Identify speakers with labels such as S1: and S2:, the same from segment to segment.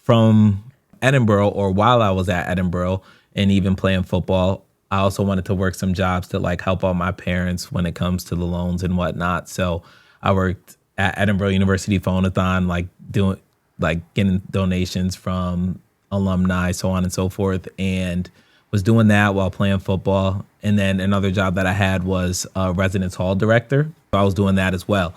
S1: from Edinboro, or while I was at Edinboro and even playing football, I also wanted to work some jobs to like help out my parents when it comes to the loans and whatnot. So I worked at Edinboro University Phonathon, like doing like getting donations from alumni, so on and so forth, and was doing that while playing football. And then another job that I had was a residence hall director. So I was doing that as well.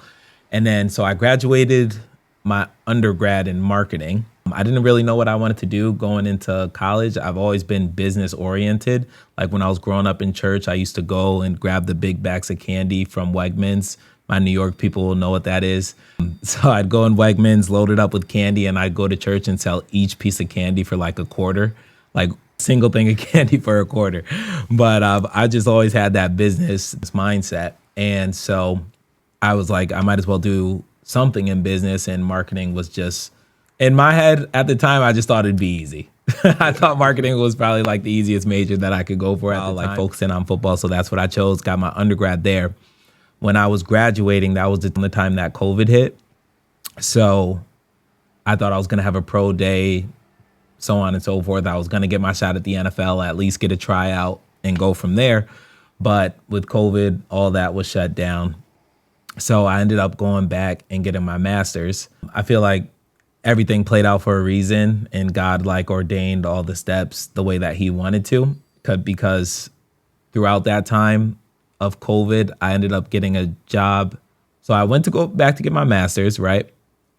S1: And then so I graduated my undergrad in marketing. I didn't really know what I wanted to do going into college. I've always been business oriented. Like when I was growing up in church, I used to go and grab the big bags of candy from Wegmans. My New York people will know what that is. So I'd go in Wegmans, load it up with candy, and I'd go to church and sell each piece of candy for like a quarter, like single thing of candy for a quarter. But I just always had that business mindset. And so I was like, I might as well do something in business, and marketing was just, in my head at the time, I just thought it'd be easy. I thought marketing was probably like the easiest major that I could go for at the time, like focusing on football. So that's what I chose, got my undergrad there. When I was graduating, that was the time that COVID hit. So I thought I was going to have a pro day, so on and so forth. I was going to get my shot at the NFL, at least get a tryout and go from there. But with COVID, all that was shut down. So I ended up going back and getting my master's. I feel like everything played out for a reason, and God like ordained all the steps the way that he wanted to, because throughout that time of COVID, I ended up getting a job. So I went to go back to get my master's, right?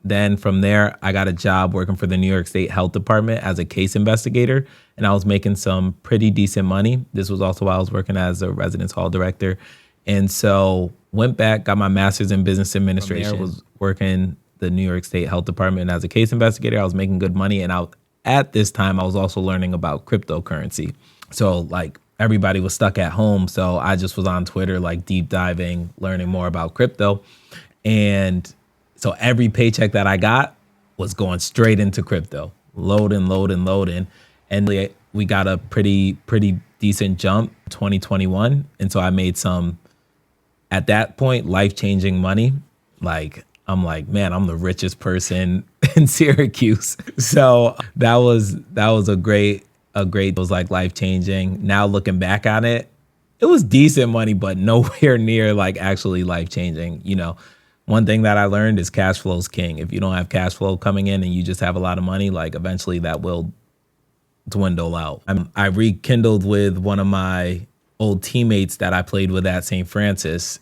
S1: Then from there, I got a job working for the New York State Health Department as a case investigator, and I was making some pretty decent money. This was also while I was working as a residence hall director. And so went back, got my master's in business administration, was working the New York State Health Department as a case investigator. I was making good money. And at this time, I was also learning about cryptocurrency. So like everybody was stuck at home. So I just was on Twitter, like deep diving, learning more about crypto. And so every paycheck that I got was going straight into crypto, loading. And we got a pretty decent jump 2021. And so I made some, at that point, life-changing money. Like, I'm like, man, I'm the richest person in Syracuse. So that was a great, it was like life-changing. Now looking back on it, it was decent money, but nowhere near like actually life-changing. You know, one thing that I learned is cash flow is king. If you don't have cash flow coming in and you just have a lot of money, like eventually that will dwindle out. I rekindled with one of my old teammates that I played with at St. Francis.